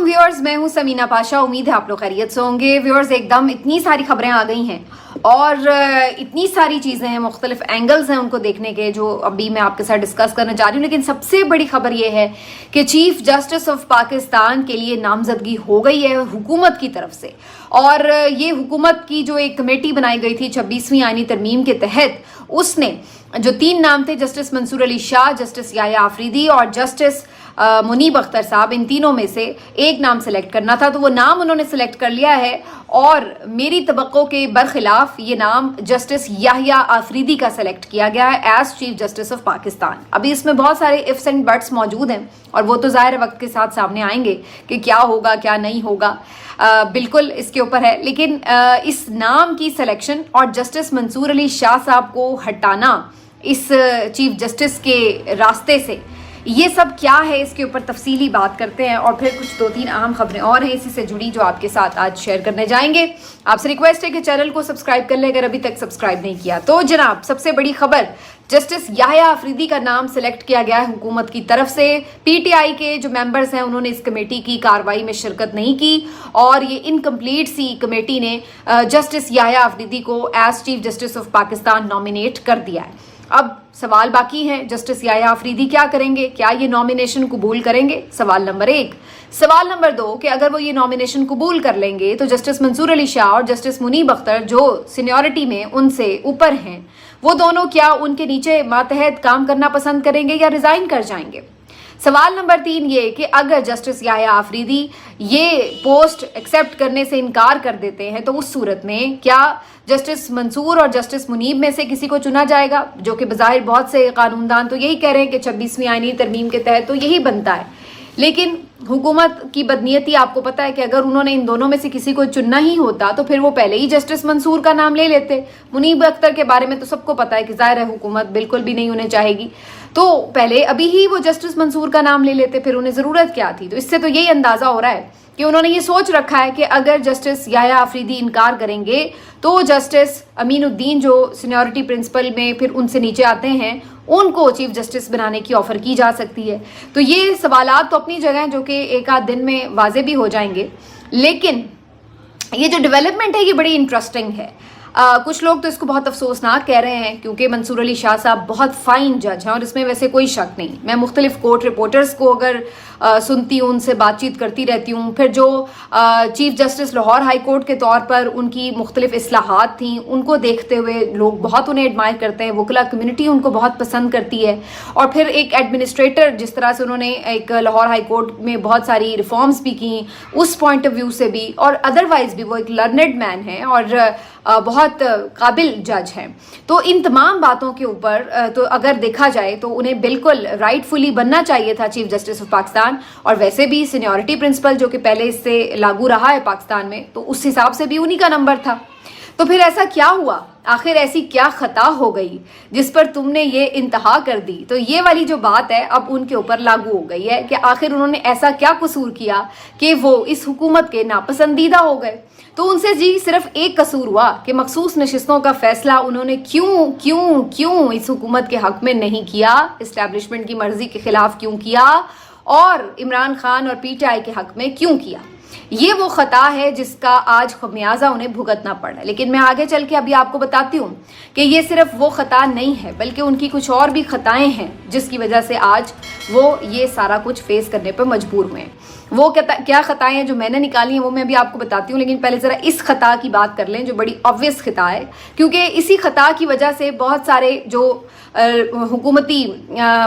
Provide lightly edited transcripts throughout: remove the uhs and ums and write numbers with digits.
अलैकुम व्यूअर्स, मैं हूं समीना पाशा। उम्मीद है आप लोग खैरियत से होंगे। व्यूअर्स, एकदम इतनी सारी खबरें आ गई हैं और इतनी सारी चीज़ें हैं, मुख्तलिफ एंगल्स हैं उनको देखने के, जो अभी मैं आपके साथ डिस्कस करना चाह रही हूँ। लेकिन सबसे बड़ी खबर ये है कि चीफ जस्टिस ऑफ पाकिस्तान के लिए नामजदगी हो गई है हुकूमत की तरफ से। और ये हुकूमत की जो एक कमेटी बनाई गई थी 26वीं आईनी तरमीम के तहत, उसने जो 3 नाम थे, जस्टिस मंसूर अली शाह, जस्टिस याया आफरीदी और जस्टिस मुनीब अख्तर साहब, इन तीनों में से एक नाम सेलेक्ट करना था। तो वो नाम उन्होंने सेलेक्ट कर लिया है और मेरी तवक्को के बरखिलाफ ये नाम जस्टिस याया आफरीदी का सेलेक्ट किया गया है as chief justice of Pakistan. अभी इसमें बहुत सारे इफ्स एंड बट्स मौजूद हैं और वो तो ज़ाहिर वक्त के साथ सामने आएंगे कि क्या होगा क्या नहीं होगा, बिल्कुल इसके ऊपर है। लेकिन इस नाम की सिलेक्शन और जस्टिस मंसूर अली शाह साहब को हटाना इस चीफ जस्टिस के रास्ते से, ये सब क्या है, इसके ऊपर तफसीली बात करते हैं। और फिर कुछ 2-3 अहम खबरें और हैं इसी से जुड़ी जो आपके साथ आज शेयर करने जाएंगे। आपसे रिक्वेस्ट है कि चैनल को सब्सक्राइब कर ले अगर अभी तक सब्सक्राइब नहीं किया। तो जनाब, सबसे बड़ी खबर, जस्टिस याया आफरीदी का नाम सेलेक्ट किया गया है हुकूमत की तरफ से। पीटीआई के जो मेंबर्स हैं उन्होंने इस कमेटी की कार्रवाई में शिरकत नहीं की और ये इनकम्प्लीट सी कमेटी ने जस्टिस याया आफरीदी को as chief justice of Pakistan nominate कर दिया है। अब सवाल बाकी हैं, जस्टिस याया आफरीदी क्या करेंगे, क्या ये नॉमिनेशन कबूल करेंगे? सवाल नंबर 1। सवाल नंबर 2 कि अगर वो ये नॉमिनेशन कबूल कर लेंगे तो जस्टिस मंसूर अली शाह और जस्टिस मुनीब अख्तर, जो सीनियरिटी में उनसे ऊपर हैं, वो दोनों क्या उनके नीचे मातहत काम करना पसंद करेंगे या रिजाइन कर जाएंगे? सवाल नंबर 3 ये कि अगर जस्टिस याया आफरीदी ये पोस्ट एक्सेप्ट करने से इनकार कर देते हैं तो उस सूरत में क्या जस्टिस मंसूर और जस्टिस मुनीब में से किसी को चुना जाएगा? जो कि बज़ाहिर बहुत से कानूनदान तो यही कह रहे हैं कि 26वीं आईनी तरमीम के तहत तो यही बनता है। लेकिन हुकूमत की बदनीयती आपको पता है कि अगर उन्होंने इन दोनों में से किसी को चुनना ही होता तो फिर वो पहले ही जस्टिस मंसूर का नाम ले लेते। मुनीब अख्तर के बारे में तो सबको पता है कि ज़ाहिर है हुकूमत बिल्कुल भी नहीं उन्हें चाहेगी, तो पहले अभी ही वो जस्टिस मंसूर का नाम ले लेते, फिर उन्हें ज़रूरत क्या थी? तो इससे तो यही अंदाज़ा हो रहा है कि उन्होंने ये सोच रखा है कि अगर जस्टिस याया आफरीदी इनकार करेंगे तो जस्टिस अमीनुद्दीन, जो सीनियरिटी प्रिंसिपल में फिर उनसे नीचे आते हैं, उनको चीफ जस्टिस बनाने की ऑफर की जा सकती है। तो ये सवालात तो अपनी जगह जो कि एक आध दिन में वाजे भी हो जाएंगे। लेकिन ये जो डेवलपमेंट है ये बड़ी इंटरेस्टिंग है। कुछ लोग तो इसको बहुत अफसोसनाक कह रहे हैं क्योंकि मंसूर अली शाह साहब बहुत फाइन जज हैं और इसमें वैसे कोई शक नहीं। मैं मुख्तलिफ कोर्ट रिपोर्टर्स को अगर सुनती हूँ, उनसे बातचीत करती रहती हूँ, फिर जो chief justice Lahore high court के तौर पर उनकी मुख्तलिफ इस्लाहात थी उनको देखते हुए लोग बहुत उन्हें एडमायर करते हैं, वकला कम्युनिटी उनको बहुत पसंद करती है। और फिर एक एडमिनिस्ट्रेटर, जिस तरह से उन्होंने एक लाहौर हाई कोर्ट में बहुत सारी रिफॉर्म्स भी की, उस पॉइंट ऑफ व्यू से भी, और अदरवाइज भी वो एक लर्नेड मैन है और बहुत काबिल जज हैं। तो इन तमाम बातों के ऊपर तो अगर देखा जाए तो उन्हें बिल्कुल राइटफुली बनना चाहिए था चीफ जस्टिस ऑफ पाकिस्तान। और वैसे भी सीनियरिटी प्रिंसिपल जो कि पहले इससे लागू रहा है पाकिस्तान में, तो उस हिसाब से भी उन्हीं का नंबर था। तो फिर ऐसा क्या हुआ? आखिर ऐसी क्या खता हो गई जिस पर तुमने ये इंतहा कर दी? तो ये वाली जो बात है अब उनके ऊपर लागू हो गई है कि आखिर उन्होंने ऐसा क्या कसूर किया कि वो इस हुकूमत के नापसंदीदा हो गए। तो उनसे जी सिर्फ एक कसूर हुआ कि मखसूस नशिस्तों का फैसला उन्होंने क्यों क्यों क्यों इस हुकूमत के हक में नहीं किया, इस्टेब्लिशमेंट की मर्जी के खिलाफ क्यों किया और इमरान खान और पीटीआई के हक में क्यों किया। ये वो खता है जिसका आज खमियाजा उन्हें भुगतना पड़ रहा है। लेकिन मैं आगे चल के अभी आपको बताती हूँ कि ये सिर्फ वो खता नहीं है बल्कि उनकी कुछ और भी खताएं हैं जिसकी वजह से आज वो ये सारा कुछ फेस करने पर मजबूर हुए हैं। वो क्या खताएं हैं जो मैंने निकाली हैं वो मैं भी आपको बताती हूँ। लेकिन पहले ज़रा इस खता की बात कर लें जो बड़ी ऑब्वियस खता है, क्योंकि इसी खता की वजह से बहुत सारे जो हुकूमती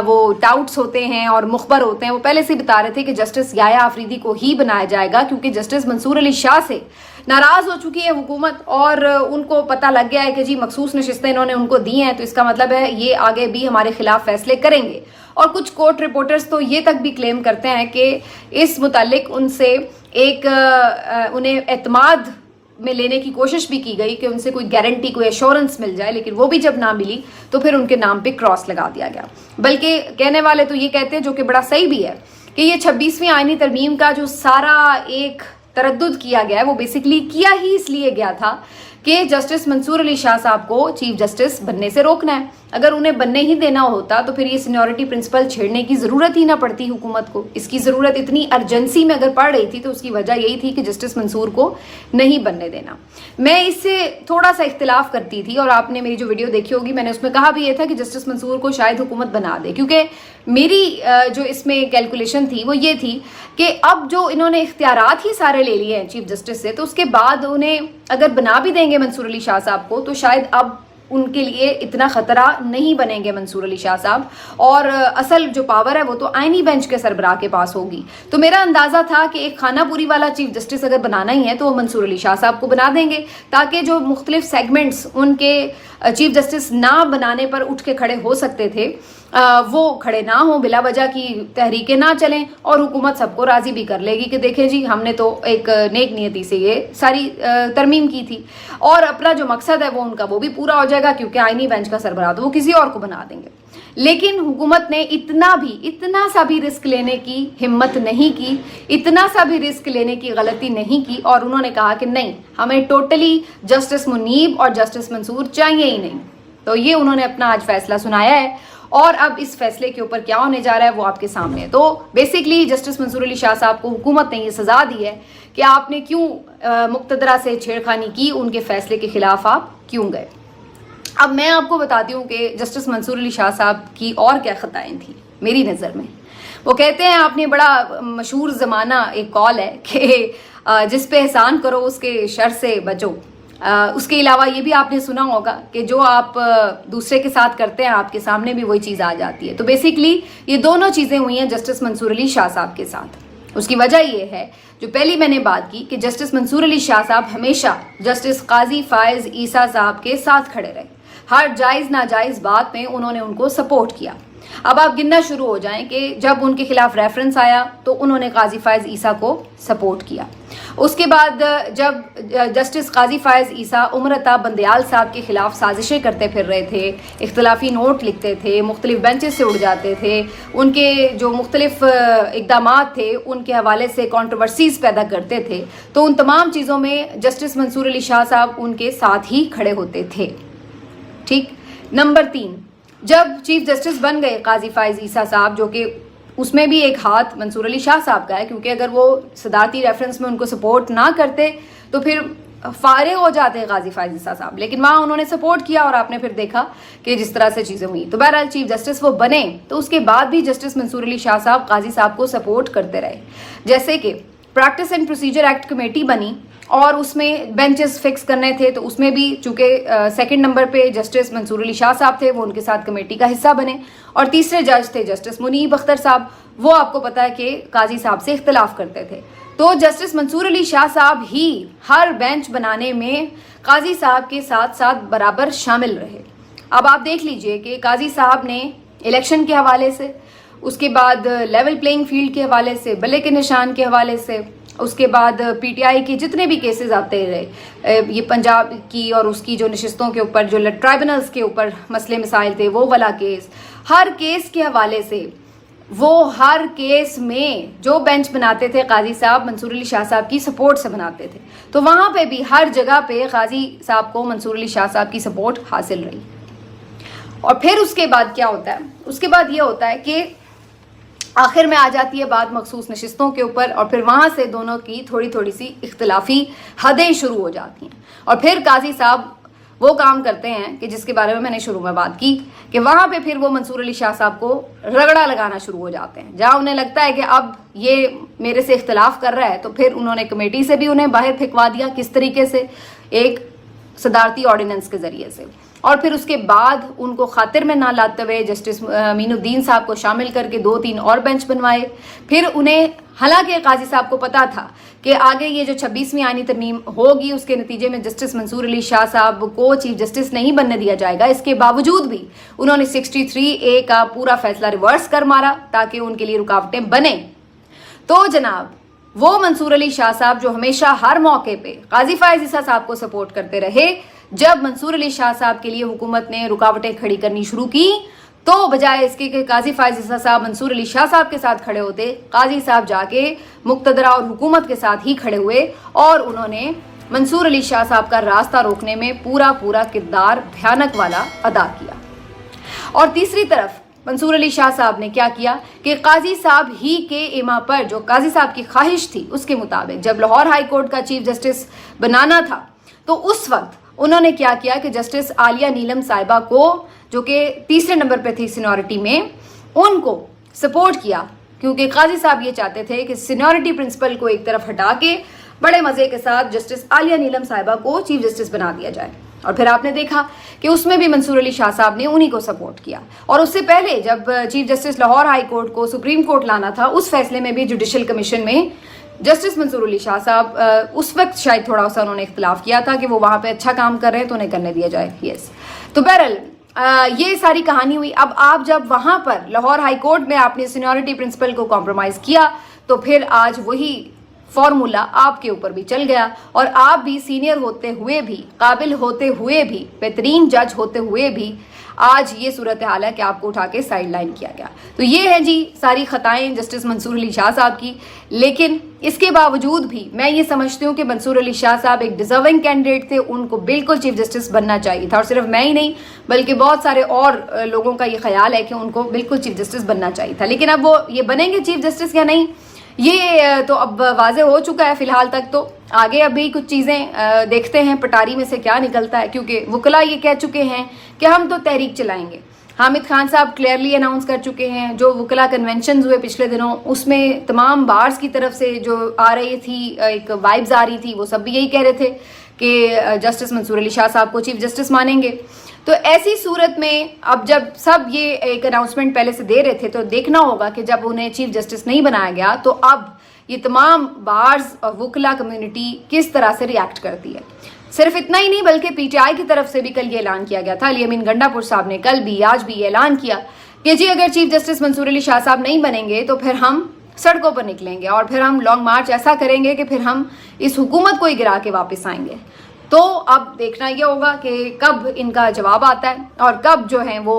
वो डाउट्स होते हैं और मुखबर होते हैं वो पहले से बता रहे थे कि जस्टिस याया आफरीदी को ही बनाया जाएगा, क्योंकि जस्टिस मंसूर अली शाह से नाराज़ हो चुकी है हुकूमत और उनको पता लग गया है कि जी मखसूस नशिस्तें इन्होंने उनको दी हैं तो इसका मतलब है ये आगे भी हमारे खिलाफ फैसले करेंगे। और कुछ कोर्ट रिपोर्टर्स तो ये तक भी क्लेम करते हैं कि इस मुतालिक उनसे एक उन्हें एतमाद में लेने की कोशिश भी की गई कि उनसे कोई गारंटी, कोई एश्योरेंस मिल जाए, लेकिन वो भी जब ना मिली तो फिर उनके नाम पे क्रॉस लगा दिया गया। बल्कि कहने वाले तो ये कहते हैं, जो कि बड़ा सही भी है, कि ये 26वीं आईनी तरमीम का जो सारा एक तरद्दुद किया गया है वो बेसिकली किया ही इसलिए गया था کہ जस्टिस मंसूर अली शाह साहब को चीफ जस्टिस बनने से रोकना है। अगर उन्हें बनने ही देना होता तो फिर ये सीनियरिटी प्रिंसिपल छेड़ने की ज़रूरत ही ना पड़ती हुकूमत को। इसकी ज़रूरत इतनी अर्जेंसी में अगर पड़ रही थी तो उसकी वजह यही थी कि जस्टिस मंसूर को नहीं बनने देना। मैं इससे थोड़ा सा इख्तिलाफ करती थी और आपने मेरी जो वीडियो देखी होगी मैंने उसमें कहा भी ये था कि जस्टिस मंसूर को शायद हुकूमत बना दे, क्योंकि मेरी जो इसमें कैलकुलेशन थी वो ये थी कि अब जो इन्होंने इख्तियारात ही सारे ले लिए हैं चीफ जस्टिस से, तो उसके बाद उन्हें अगर बना भी देंगे मंसूर अली शाह साहब को तो शायद अब उनके लिए इतना खतरा नहीं बनेंगे मंसूर अली शाह साहब, और असल जो पावर है वो तो आईनी बेंच के सरबराह के पास होगी। तो मेरा अंदाज़ा था कि एक खानापुरी वाला चीफ जस्टिस अगर बनाना ही है तो वो मंसूर अली शाह साहब को बना देंगे, ताकि जो मुख्तलिफ सेगमेंट्स उनके चीफ जस्टिस ना बनाने पर उठ के खड़े हो सकते थे वो खड़े ना हों, बिला वजह की तहरीकें ना चलें, और हुकूमत सबको राज़ी भी कर लेगी कि देखें जी हमने तो एक नेक नियति से ये सारी तरमीम की थी, और अपना जो मकसद है वो उनका वो भी पूरा हो जाएगा, क्योंकि आईनी बेंच का सरबराह तो वो किसी और को बना देंगे। लेकिन हुकूमत ने इतना सा भी रिस्क लेने की हिम्मत नहीं की, इतना सा भी रिस्क लेने की गलती नहीं की, और उन्होंने कहा कि नहीं, हमें टोटली जस्टिस मुनीब और जस्टिस मंसूर चाहिए ही नहीं। तो ये उन्होंने अपना आज फैसला सुनाया है, और अब इस फैसले के ऊपर क्या होने जा रहा है वो आपके सामने है। तो बेसिकली जस्टिस मंसूर अली शाह साहब को हुकूमत ने ये सज़ा दी है कि आपने क्यों मुक्तदरा से छेड़खानी की, उनके फैसले के खिलाफ आप क्यों गए। अब मैं आपको बताती हूँ कि जस्टिस मंसूर अली शाह साहब की और क्या ख़ताएँ थी मेरी नज़र में। वो कहते हैं, आपने बड़ा मशहूर ज़माना एक कॉल है कि जिस पे एहसान करो उसके शर से बचो। उसके अलावा ये भी आपने सुना होगा कि जो आप दूसरे के साथ करते हैं आपके सामने भी वही चीज़ आ जाती है। तो बेसिकली ये दोनों चीज़ें हुई हैं जस्टिस मंसूर अली शाह साहब के साथ। उसकी वजह ये है, जो पहली मैंने बात की, कि जस्टिस मंसूर अली शाह साहब हमेशा जस्टिस काजी फायज़ ईसा साहब के साथ खड़े रहे। हर जायज़ नाजायज़ बात में उन्होंने उनको सपोर्ट किया। अब आप गिनना शुरू हो जाएं कि जब उनके खिलाफ रेफरेंस आया तो उन्होंने काजी फायज़ ईसा को सपोर्ट किया। उसके बाद जब जस्टिस काजी फायज़ ईसा उमरता बंदयाल साहब के खिलाफ साजिशें करते फिर रहे थे, इख्तलाफी नोट लिखते थे, मुख्तलिफ बेंचेस से उड़ जाते थे, उनके जो मुख्तलिफ इक़दामात थे उनके हवाले से कॉन्ट्रोवर्सीज़ पैदा करते थे, तो उन तमाम चीज़ों में जस्टिस मंसूर अली शाह साहब उनके साथ ही खड़े होते थे। ठीक। नंबर 3, जब चीफ जस्टिस बन गए काजी फायज़ ईसा साहब, जो कि उसमें भी एक हाथ मंसूर अली शाह साहब का है, क्योंकि अगर वो सदारती रेफरेंस में उनको सपोर्ट ना करते तो फिर फारिग हो जाते हैं काजी फायज़ ईसा साहब, लेकिन वहाँ उन्होंने सपोर्ट किया और आपने फिर देखा कि जिस तरह से चीज़ें हुई। तो बहरहाल चीफ जस्टिस वो बने तो उसके बाद भी जस्टिस मंसूर अली शाह साहब काजी साहब को सपोर्ट करते रहे। जैसे कि practice and procedure act committee बनी और उसमें बेंचेस फिक्स करने थे, तो उसमें भी चूँकि सेकंड नंबर पे जस्टिस मंसूर अली शाह साहब थे, वो उनके साथ कमेटी का हिस्सा बने, और तीसरे जज थे जस्टिस मुनीब अख्तर साहब, वो आपको पता है कि काजी साहब से इख्तलाफ करते थे। तो जस्टिस मंसूर अली शाह साहब ही हर बेंच बनाने में काजी साहब के साथ साथ बराबर शामिल रहे। अब आप देख लीजिए कि काजी साहब ने इलेक्शन के हवाले से, उसके बाद लेवल प्लेइंग फील्ड के हवाले से, बल्ले के निशान के हवाले से, उसके बाद पीटीआई के जितने भी केसेस आते रहे, ये पंजाब की और उसकी जो नशिस्तों के ऊपर जो ट्राइब्यूनल्स के ऊपर मसले मसाइल थे, वो वाला केस, हर केस के हवाले से वो हर केस में जो बेंच बनाते थे काजी साहब मंसूर अली शाह साहब की सपोर्ट से बनाते थे। तो वहाँ पे भी हर जगह पे काजी साहब को मंसूर अली शाह साहब की सपोर्ट हासिल रही। और फिर उसके बाद क्या होता है, उसके बाद ये होता है कि आखिर में आ जाती है बात मखसूस नशिस्तों के ऊपर, और फिर वहाँ से दोनों की थोड़ी थोड़ी सी इख्तलाफी हदें शुरू हो जाती हैं। और फिर काजी साहब वो काम करते हैं कि जिसके बारे में मैंने शुरू में बात की, कि वहाँ पे फिर वो मंसूर अली शाह साहब को रगड़ा लगाना शुरू हो जाते हैं। जहाँ उन्हें लगता है कि अब ये मेरे से इख्तलाफ कर रहा है, तो फिर उन्होंने कमेटी से भी उन्हें बाहर फेंकवा दिया। किस तरीके से? एक सदारती ऑर्डिनेंस के ज़रिए से। और फिर उसके बाद उनको खातिर में ना लाते हुए जस्टिस मीनुद्दीन साहब को शामिल करके 2-3 और बेंच बनवाए। फिर उन्हें, हालांकि काजी साहब को पता था कि आगे ये जो 26वीं आईनी तरमीम होगी उसके नतीजे में जस्टिस मंसूर अली शाह साहब को चीफ जस्टिस नहीं बनने दिया जाएगा, इसके बावजूद भी उन्होंने 63A का पूरा फैसला रिवर्स कर मारा ताकि उनके लिए रुकावटें बने। तो जनाब, वो मंसूर अली शाह साहब जो हमेशा हर मौके पे काजी फायज़ ईसा साहब को सपोर्ट करते रहे, जब मंसूर अली शाह साहब के लिए हुकूमत ने रुकावटें खड़ी करनी शुरू की, तो बजाय इसके कि काजी फायज़ ईसा साहब मंसूर अली शाह साहब के साथ खड़े होते, काजी साहब जाके मुक्तदरा और हुकूमत के साथ ही खड़े हुए और उन्होंने मंसूर अली शाह साहब का रास्ता रोकने में पूरा किरदार भयानक वाला अदा किया। और तीसरी तरफ मंसूर अली शाह साहब ने क्या किया कि काजी साहब ही के इमा पर, जो काजी साहब की ख्वाहिश थी उसके मुताबिक जब लाहौर हाई कोर्ट का चीफ जस्टिस बनाना था तो उस वक्त उन्होंने क्या किया कि जस्टिस आलिया नीलम साहिबा को, जो कि तीसरे नंबर पे थी सीनियरिटी में, उनको सपोर्ट किया, क्योंकि काजी साहब ये चाहते थे कि सीनियरिटी प्रिंसिपल को एक तरफ हटा के बड़े मजे के साथ जस्टिस आलिया नीलम साहिबा को चीफ जस्टिस बना दिया जाए। और फिर आपने देखा कि उसमें भी मंसूर अली शाह साहब ने उन्हीं को सपोर्ट किया। और उससे पहले जब chief justice Lahore high court को सुप्रीम कोर्ट लाना था, उस फैसले में भी जुडिशल कमीशन में जस्टिस मंसूर अली शाह साहब उस वक्त शायद थोड़ा सा उन्होंने इख्तिलाफ किया था कि वो वहाँ पे अच्छा काम कर रहे हैं तो उन्हें करने दिया जाए। यस, तो बहरहाल ये सारी कहानी हुई। अब आप जब वहाँ पर लाहौर हाई कोर्ट में आपने सीनियरिटी प्रिंसिपल को कॉम्प्रोमाइज़ किया तो फिर आज वही फॉर्मूला आपके ऊपर भी चल गया और आप भी सीनियर होते हुए भी, काबिल होते हुए भी, बेहतरीन जज होते हुए भी आज ये सूरत हाल है कि आपको उठा के साइड लाइन किया गया। तो ये है जी सारी खताएं जस्टिस मंसूर अली शाह साहब की। लेकिन इसके बावजूद भी मैं ये समझती हूँ कि मंसूर अली शाह साहब एक डिजर्विंग कैंडिडेट थे, उनको बिल्कुल चीफ जस्टिस बनना चाहिए था। और सिर्फ मैं ही नहीं बल्कि बहुत सारे और लोगों का ये ख्याल है कि उनको बिल्कुल चीफ जस्टिस बनना चाहिए था। लेकिन अब वो ये बनेंगे चीफ जस्टिस या नहीं, ये तो अब वाजे हो चुका है फिलहाल तक। तो आगे अभी कुछ चीज़ें देखते हैं पटारी में से क्या निकलता है, क्योंकि वकला ये कह चुके हैं कि हम तो तहरीक चलाएंगे। हामिद खान साहब क्लियरली अनाउंस कर चुके हैं, जो वकला कन्वेंशन हुए पिछले दिनों उसमें तमाम बार्स की तरफ से जो आ रही थी, एक वाइब्स आ रही थी, वो सब भी यही कह रहे थे कि जस्टिस मंसूर अली शाह साहब को चीफ जस्टिस मानेंगे। तो ऐसी सूरत में अब जब सब ये एक अनाउंसमेंट पहले से दे रहे थे तो देखना होगा कि जब उन्हें चीफ जस्टिस नहीं बनाया गया तो अब ये तमाम बार्स और वकला कम्युनिटी किस तरह से रिएक्ट करती है। सिर्फ इतना ही नहीं बल्कि पीटीआई की तरफ से भी कल ये ऐलान किया गया था। अली अमीन गंडापुर साहब ने कल भी आज भी ये ऐलान किया कि जी अगर चीफ जस्टिस मंसूर अली शाह साहब नहीं बनेंगे तो फिर हम सड़कों पर निकलेंगे और फिर हम लॉन्ग मार्च ऐसा करेंगे कि फिर हम इस हुकूमत को ही गिरा के वापस आएंगे। तो अब देखना यह होगा कि कब इनका जवाब आता है और कब जो है वो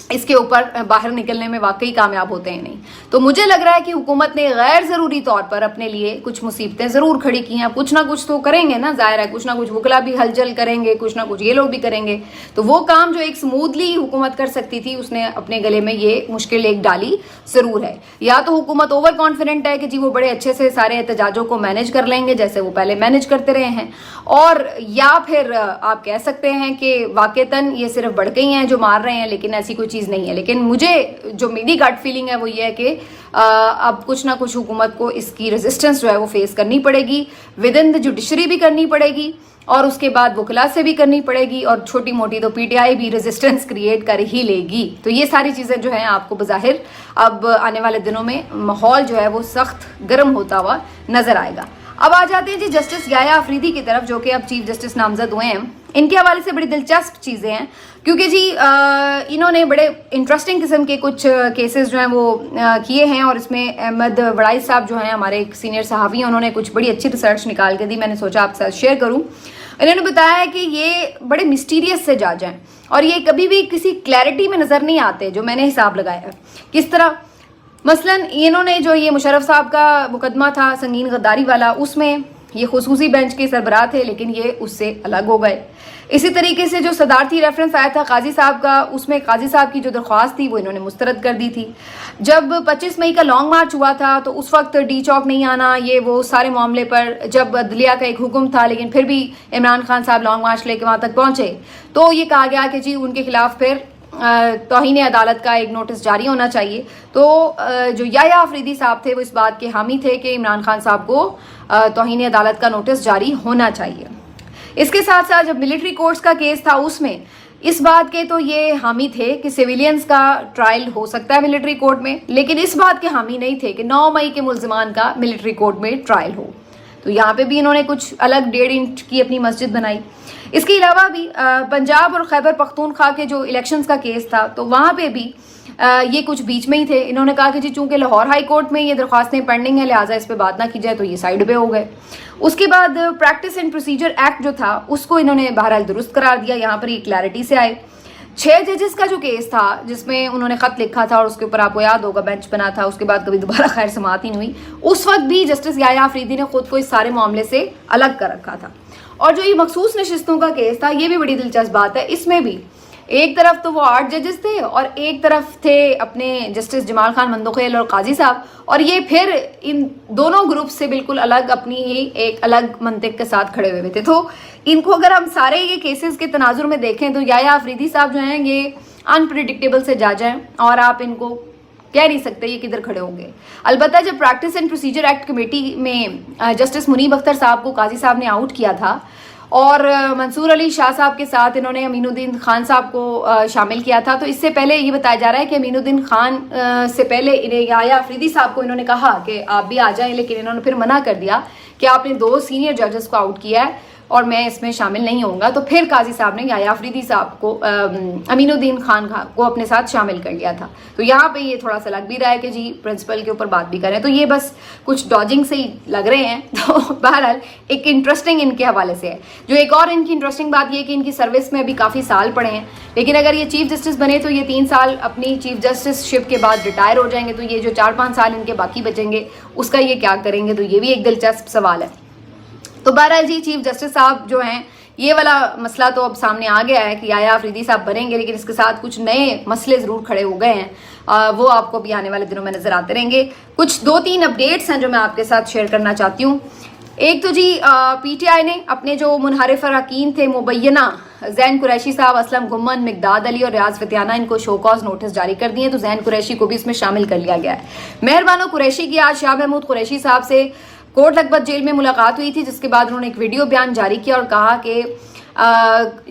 इसके ऊपर बाहर निकलने में वाकई कामयाब होते हैं नहीं। तो मुझे लग रहा है कि हुकूमत ने गैर ज़रूरी तौर पर अपने लिए कुछ मुसीबतें ज़रूर खड़ी की हैं। कुछ ना कुछ तो करेंगे ना, ज़ाहिर है कुछ ना कुछ वकला भी हलचल करेंगे, कुछ ना कुछ ये लोग भी करेंगे। तो वो काम जो एक स्मूथली हुकूमत कर सकती थी उसने अपने गले में ये मुश्किल एक डाली ज़रूर है। या तो हुकूमत ओवर कॉन्फिडेंट है कि जी वो बड़े अच्छे से सारे एहतजाजों को मैनेज कर लेंगे जैसे वो पहले मैनेज करते रहे हैं, और या फिर आप कह सकते हैं कि वाकईतन ये सिर्फ बड़के ही हैं जो मार रहे हैं लेकिन ऐसी कोई चीज़ नहीं है। लेकिन मुझे जो मेरी गट फीलिंग है वो ये है कि अब कुछ ना कुछ हुकूमत को इसकी रेजिस्टेंस जो है वो फेस करनी पड़ेगी, विद इन द जुडिशरी भी करनी पड़ेगी और उसके बाद वकला से भी करनी पड़ेगी, और छोटी मोटी तो पीटीआई भी रेजिस्टेंस क्रिएट कर ही लेगी। तो ये सारी चीज़ें जो हैं आपको बज़ाहिर अब आने वाले दिनों में माहौल जो है वो सख्त गर्म होता हुआ नजर आएगा। अब आ जाते हैं जी जस्टिस याया अफरीदी की तरफ, जो कि अब चीफ जस्टिस नामजद हुए हैं। इनके हवाले से बड़ी दिलचस्प चीज़ें हैं क्योंकि जी इन्होंने बड़े इंटरेस्टिंग किस्म के कुछ केसेस जो हैं वो किए हैं, और इसमें अहमद वड़ाई साहब जो हैं हमारे एक सीनियर सहाफ़ी हैं, उन्होंने कुछ बड़ी अच्छी रिसर्च निकाल के दी, मैंने सोचा आपके साथ शेयर करूं। इन्होंने बताया है कि ये बड़े मिस्टीरियस से जज हैं और ये कभी भी किसी क्लैरिटी में नज़र नहीं आते, जो मैंने हिसाब लगाया है। किस तरह? मसलन इन्होंने जो ये मुशर्रफ साहब का मुकदमा था संगीन गद्दारी वाला, उसमें ये खुसूसी बेंच के सरबराह थे लेकिन ये उससे अलग हो गए। इसी तरीके से जो सदारती रेफरेंस आया था काजी साहब का, उसमें काजी साहब की जो दरख्वास्त थी वो इन्होंने मुस्तरद कर दी थी। जब 25 मई का लॉन्ग मार्च हुआ था तो उस वक्त डी चौक नहीं आना, ये वो सारे मामले पर जब अदलिया का एक हुक्म था लेकिन फिर भी इमरान खान साहब लॉन्ग मार्च लेके वहाँ तक पहुँचे तो ये कहा गया कि जी उनके खिलाफ फिर तौहीन अदालत का एक नोटिस जारी होना चाहिए। तो जो याया अफरीदी साहब थे वो इस बात के हामी थे कि इमरान खान साहब को तौहीन अदालत का नोटिस जारी होना चाहिए। इसके साथ साथ जब मिलिट्री कोर्ट्स का केस था उसमें इस बात के तो ये हामी थे कि सिविलियंस का ट्रायल हो सकता है मिलिट्री कोर्ट में, लेकिन इस बात के हामी नहीं थे कि 9 मई के मुल्जिमान का मिलिट्री कोर्ट में ट्रायल हो। तो यहाँ पे भी इन्होंने कुछ अलग 1.5 इंच की अपनी मस्जिद बनाई। इसके अलावा भी पंजाब और खैबर पख्तूनख्वा के जो इलेक्शंस का केस था तो वहाँ पे भी ये कुछ बीच में ही थे। इन्होंने कहा कि जी चूंकि लाहौर हाई कोर्ट में ये दरख्वास्तें पेंडिंग है लिहाजा इस पर बात ना की जाए, तो ये साइड पे हो गए। उसके बाद प्रैक्टिस एंड प्रोसीजर एक्ट जो था उसको इन्होंने बहरहाल दुरुस्त करार दिया, यहाँ पर ये क्लैरिटी से आए। 6 जजेस का जो केस था जिसमें उन्होंने ख़त लिखा था और उसके ऊपर आपको याद होगा बेंच बना था, उसके बाद कभी दोबारा खैर समाअत ही नहीं हुई, उस वक्त भी जस्टिस याह्या अफरीदी ने खुद को इस सारे मामले से अलग कर रखा था। और जो ये मखसूस नशिस्तों का केस था, ये भी बड़ी दिलचस्प बात है, इसमें भी एक तरफ तो वो 8 जजेस थे और एक तरफ थे अपने जस्टिस जमाल खान मंदोखेल और काजी साहब, और ये फिर इन दोनों ग्रुप से बिल्कुल अलग अपनी ही एक अलग मंतिक के साथ खड़े हुए थे। तो इनको अगर हम सारे ये केसेस के तनाजुर में देखें तो याह्या अफरीदी साहब जो हैं ये अनप्रिडिक्टेबल से जज हैं और आप इनको कह नहीं सकते ये किधर खड़े होंगे। अलबत्ता जब practice and procedure act committee में जस्टिस मुनीब अख्तर साहब को काजी साहब ने आउट किया था और मंसूर अली शाह साहब के साथ इन्होंने अमीनुद्दीन खान साहब को शामिल किया था, तो इससे पहले ये बताया जा रहा है कि अमीनुद्दीन खान से पहले इन्हें याह्या अफरीदी साहब को इन्होंने कहा कि आप भी आ जाएं, लेकिन इन्होंने फिर मना कर दिया कि आपने 2 सीनियर जजेस को आउट किया है और मैं इसमें शामिल नहीं होऊंगा। तो फिर काजी साहब ने याह्या अफरीदी साहब को अमीनुद्दीन खान को अपने साथ शामिल कर लिया था। तो यहाँ पे ये थोड़ा सा लग भी रहा है कि जी प्रिंसिपल के ऊपर बात भी करें, तो ये बस कुछ डॉजिंग से ही लग रहे हैं। तो बहरहाल एक इंटरेस्टिंग इनके हवाले से है। जो एक और इनकी इंटरेस्टिंग बात ये कि इनकी सर्विस में अभी काफ़ी साल पड़े हैं, लेकिन अगर ये चीफ जस्टिस बने तो ये 3 साल अपनी चीफ जस्टिसशिप के बाद रिटायर हो जाएंगे, तो ये जो 4-5 साल इनके बाकी बचेंगे उसका ये क्या करेंगे, तो ये भी एक दिलचस्प सवाल है। तो बहरहाल जी चीफ जस्टिस साहब जो हैं ये वाला मसला तो अब सामने आ गया है कि याह्या अफरीदी साहब बनेंगे, लेकिन इसके साथ कुछ नए मसले ज़रूर खड़े हो गए हैं, वो आपको भी आने वाले दिनों में नज़र आते रहेंगे। कुछ 2-3 अपडेट्स हैं जो मैं आपके साथ शेयर करना चाहती हूँ। एक तो जी PTI ने अपने जो मुनहरिफ अरकान थे मुबैना जैन कुरैशी साहब, असलम गुम्मन, मिकदाद अली और रियाज फतियाना, इनको शो कॉज नोटिस जारी कर दिए, तो जैन कुरैशी को भी इसमें शामिल कर लिया गया है। मेहरबानो कुरैशी की आज शाह महमूद कुरैशी साहब से कोट लखपत जेल में मुलाकात हुई थी, जिसके बाद उन्होंने एक वीडियो बयान जारी किया और कहा कि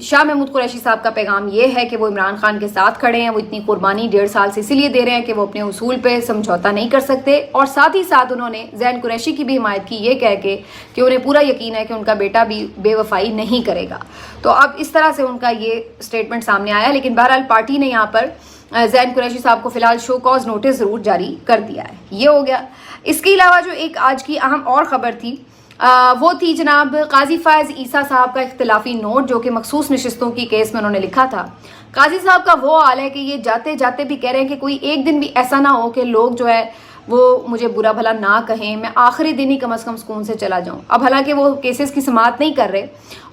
शाह महमूद कुरैशी साहब का पैगाम ये है कि वो इमरान खान के साथ खड़े हैं, वो इतनी कुर्बानी 1.5 साल से इसीलिए दे रहे हैं कि वो अपने उसूल पे समझौता नहीं कर सकते, और साथ ही साथ उन्होंने जैन कुरैशी की भी हिमायत की ये कह के कि उन्हें पूरा यकीन है कि उनका बेटा भी बेवफाई नहीं करेगा। तो अब इस तरह से उनका ये स्टेटमेंट सामने आया, लेकिन बहरहाल पार्टी ने यहाँ पर जैन कुरैशी साहब को फिलहाल शो कॉज नोटिस ज़रूर जारी कर दिया है। ये हो गया। इसके अलावा जो एक आज की अहम और ख़बर थी वो थी जनाब काजी फ़ायज़ ईसा साहब का इख्तिलाफी नोट जो कि मखसूस नशिस्तों की केस में उन्होंने लिखा था। काजी साहब का वो हाल है कि ये जाते जाते भी कह रहे हैं कि कोई एक दिन भी ऐसा ना हो कि लोग जो है वो मुझे बुरा भला ना कहें, मैं आखिरी दिन ही कम से कम सुकून से चला जाऊं। अब हालांकि वो केसेस की समाअत नहीं कर रहे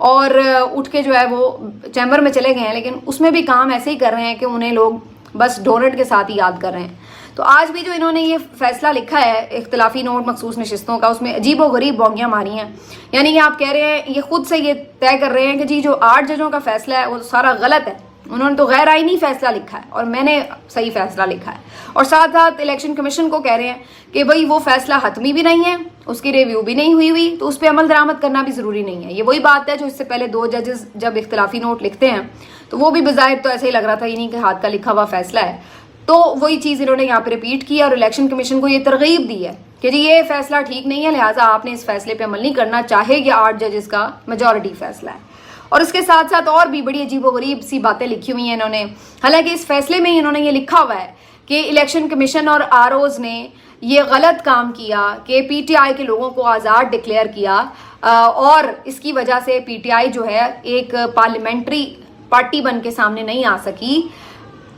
और उठ के जो है वो चैम्बर में चले गए हैं, लेकिन उसमें भी काम ऐसे ही कर रहे हैं कि उन्हें लोग बस डोनट के साथ ही याद कर रहे हैं। तो आज भी जो इन्होंने ये फैसला लिखा है इख्तिलाफी नोट मखसूस नशिस्तों का, उसमें अजीब व गरीब बोंगियाँ मारी हैं। यानी कि आप कह रहे हैं, ये खुद से ये तय कर रहे हैं कि जी जो 8 जजों का फैसला है वो सारा गलत है, उन्होंने तो गैर आईनी फैसला लिखा है और मैंने सही फैसला लिखा है। और साथ साथ इलेक्शन कमीशन को कह रहे हैं कि भाई वो फैसला हतमी भी नहीं है, उसकी रिव्यू भी नहीं हुई तो उस पर अमल दरामद करना भी ज़रूरी नहीं है। ये वही बात है जो इससे पहले 2 जजेस जब इख्तिलाफी नोट लिखते हैं तो वो भी बज़ाहिर तो ऐसे ही लग रहा था इन्हीं के हाथ का लिखा हुआ फैसला है, तो वही चीज़ इन्होंने यहाँ पे रिपीट की और इलेक्शन कमीशन को ये तरगीब दी है कि जी ये फैसला ठीक नहीं है, लिहाजा आपने इस फैसले पे अमल नहीं करना, चाहे ये 8 जजेस का मेजॉरिटी फैसला है। और इसके साथ साथ और भी बड़ी अजीबोगरीब सी बातें लिखी हुई हैं इन्होंने। हालांकि इस फैसले में इन्होंने ये लिखा हुआ है कि इलेक्शन कमीशन और आरओज ने ये गलत काम किया कि PTI के लोगों को आज़ाद डिक्लेयर किया और इसकी वजह से PTI जो है एक पार्लियामेंट्री पार्टी बन के सामने नहीं आ सकी।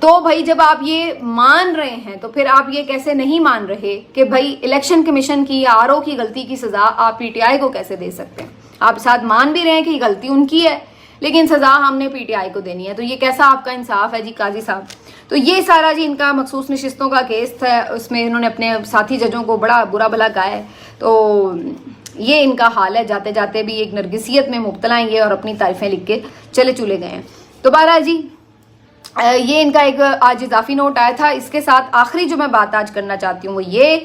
तो भाई जब आप ये मान रहे हैं तो फिर आप ये कैसे नहीं मान रहे कि भाई इलेक्शन कमीशन की या RO की गलती की सज़ा आप PTI को कैसे दे सकते हैं? आप साथ मान भी रहे हैं कि गलती उनकी है लेकिन सज़ा हमने PTI को देनी है, तो ये कैसा आपका इंसाफ है जी काजी साहब? तो ये सारा जी इनका मखसूस नशिस्तों का केस था, उसमें इन्होंने अपने साथी जजों को बड़ा बुरा भला कहा है। तो ये इनका हाल है, जाते जाते भी एक नरगिसियत में मुब्तला हैं ये और अपनी तारीफें लिख के चले गए हैं। तो बहरहाल जी ये इनका एक आज इजाफी नोट आया था। इसके साथ आखिरी जो मैं बात आज करना चाहती हूँ वो ये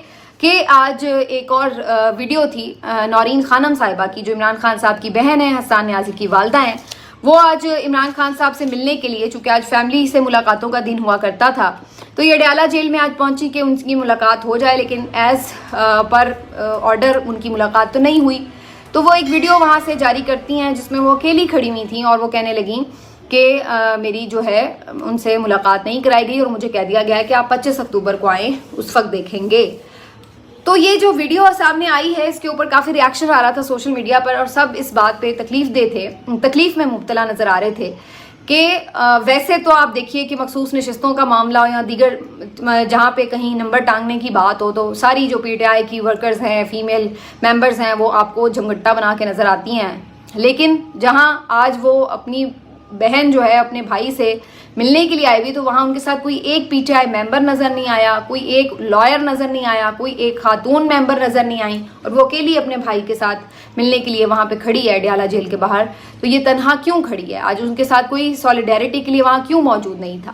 कि आज एक और वीडियो थी नौरीन खानम साहिबा की, जो इमरान खान साहब की बहन है, हसन न्याजी की वालदा हैं। वो आज इमरान खान साहब से मिलने के लिए, चूँकि आज फैमिली से मुलाकातों का दिन हुआ करता था, तो ये अडयाला जेल में आज पहुंची कि उनकी मुलाकात हो जाए, लेकिन एज़ पर ऑर्डर उनकी मुलाकात तो नहीं हुई। तो वो एक वीडियो वहाँ से जारी करती हैं जिसमें वो अकेली खड़ी हुई थी और वो कहने लगी कि मेरी जो है उनसे मुलाकात नहीं कराई गई और मुझे कह दिया गया है कि आप 25 अक्टूबर को आएँ, उस वक्त देखेंगे। तो ये जो वीडियो सामने आई है इसके ऊपर काफ़ी रिएक्शन आ रहा था सोशल मीडिया पर और सब इस बात पे तकलीफ़ में मुब्तला नज़र आ रहे थे کہ ویسے تو آپ دیکھیے کہ مخصوص نشستوں کا معاملہ ہو یا دیگر جہاں پہ کہیں نمبر ٹانگنے کی بات ہو تو ساری جو پی ٹی آئی کی ورکرز ہیں، فیمیل ممبرز ہیں، وہ آپ کو جھمگٹا بنا کے نظر آتی ہیں. لیکن جہاں آج وہ اپنی بہن جو ہے اپنے بھائی سے ملنے کے لیے آئی ہوئی تو وہاں ان کے ساتھ کوئی ایک پی ٹی آئی ممبر نظر نہیں آیا، کوئی ایک لائر نظر نہیں آیا، کوئی ایک خاتون ممبر نظر نہیں آئی، اور وہ اکیلی اپنے بھائی کے ساتھ ملنے کے لیے وہاں پہ کھڑی ہے اڈیالہ جیل کے باہر. تو یہ تنہا کیوں کھڑی ہے؟ آج ان کے ساتھ کوئی سولیڈیرٹی کے لیے وہاں کیوں موجود نہیں تھا؟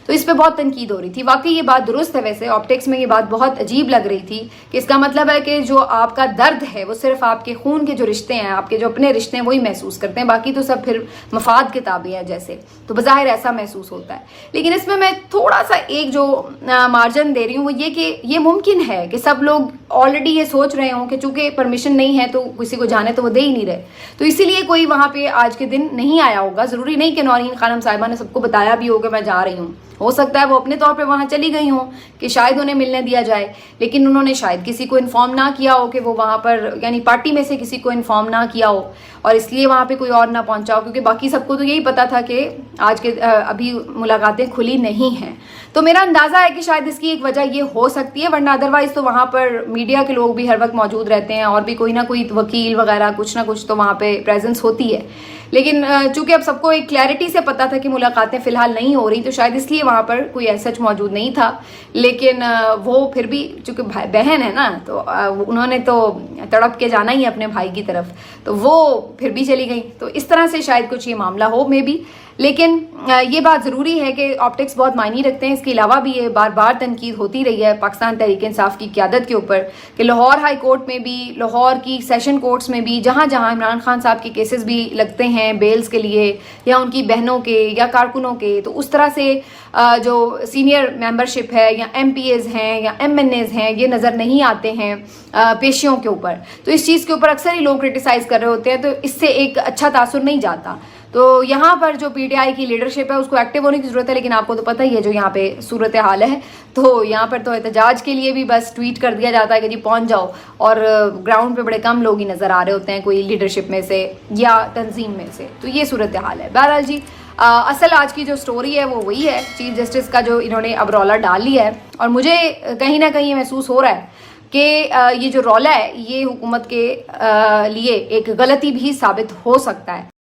تو اس پہ بہت تنقید ہو رہی تھی. واقعی یہ بات درست ہے. ویسے آپٹکس میں یہ بات بہت عجیب لگ رہی تھی کہ اس کا مطلب ہے کہ جو آپ کا درد ہے وہ صرف آپ کے خون کے جو رشتے ہیں، آپ کے جو اپنے رشتے ہیں وہی محسوس کرتے ہیں، باقی تو سب پھر مفاد کے تابع ہیں جیسے. تو بظاہر ایسا محسوس ہوتا ہے. لیکن اس میں تھوڑا سا ایک جو مارجن دے رہی ہوں وہ یہ کہ یہ ممکن ہے کہ سب لوگ آلریڈی یہ سوچ رہے ہوں کہ چونکہ پرمیشن نہیں ہے تو کسی کو جانے تو وہ دے ہی نہیں رہے، تو اسی لیے کوئی وہاں پہ آج کے دن نہیں آیا ہوگا. ضروری نہیں کہ نورین خانم صاحبہ نے سب کو بتایا بھی ہوگا میں جا رہی ہوں. ہو سکتا ہے وہ اپنے طور پہ وہاں چلی گئی ہوں کہ شاید انہیں ملنے دیا جائے، لیکن انہوں نے شاید کسی کو انفارم نہ کیا ہو کہ وہ وہاں پر، یعنی پارٹی میں سے کسی کو انفارم نہ کیا ہو، اور اس لیے وہاں پہ کوئی اور نہ پہنچا ہو، کیونکہ باقی سب کو تو یہی پتا تھا کہ آج کے ابھی ملاقاتیں کھلی نہیں ہیں. تو میرا اندازہ ہے کہ شاید اس کی ایک وجہ یہ ہو سکتی ہے، ورنہ ادروائز تو وہاں پر میڈیا کے لوگ بھی ہر وقت موجود رہتے ہیں اور بھی کوئی نہ کوئی وکیل وغیرہ کچھ نہ کچھ تو وہاں پہ پریزنس ہوتی ہے. لیکن چونکہ اب سب کو ایک کلیئرٹی سے پتا تھا کہ ملاقاتیں فی الحال نہیں ہو رہی تو شاید اس لیے وہاں پر کوئی ایسا موجود نہیں تھا. لیکن وہ پھر بھی چونکہ بہن ہے نا تو انہوں نے تو تڑپ کے جانا ہی ہے اپنے بھائی کی طرف، تو وہ پھر بھی چلی گئی. تو اس طرح سے شاید کچھ یہ معاملہ ہو میں بھی. لیکن یہ بات ضروری ہے کہ آپٹکس بہت معنی رکھتے ہیں. اس کے علاوہ بھی یہ بار بار تنقید ہوتی رہی ہے پاکستان تحریک انصاف کی قیادت کے اوپر کہ لاہور ہائی کورٹ میں بھی، لاہور کی سیشن کورٹس میں بھی، جہاں جہاں عمران خان صاحب کے کیسز بھی لگتے ہیں بیلز کے لیے یا ان کی بہنوں کے یا کارکنوں کے، تو اس طرح سے جو سینئر ممبرشپ ہے یا ایم پی ایز ہیں یا ایم این ایز ہیں یہ نظر نہیں آتے ہیں پیشیوں کے اوپر. تو اس چیز کے اوپر اکثر ہی لوگ کرٹیسائز کر رہے ہوتے ہیں، تو اس سے ایک اچھا تاثر نہیں جاتا. تو یہاں پر جو پی ٹی آئی کی لیڈرشپ ہے اس کو ایکٹیو ہونے کی ضرورت ہے. لیکن آپ کو تو پتہ ہی ہے جو یہاں پہ صورتحال ہے، تو یہاں پر تو احتجاج کے لیے بھی بس ٹویٹ کر دیا جاتا ہے کہ جی پہنچ جاؤ، اور گراؤنڈ پہ بڑے کم لوگ ہی نظر آ رہے ہوتے ہیں کوئی لیڈرشپ میں سے یا تنظیم میں سے. تو یہ صورتحال ہے. بہرحال جی اصل آج کی جو سٹوری ہے وہ وہی ہے چیف جسٹس کا جو انہوں نے اب رولا ڈال لیا ہے، اور مجھے کہیں نہ کہیں محسوس ہو رہا ہے کہ یہ جو رولا ہے یہ حکومت کے لیے ایک غلطی بھی ثابت ہو سکتا ہے.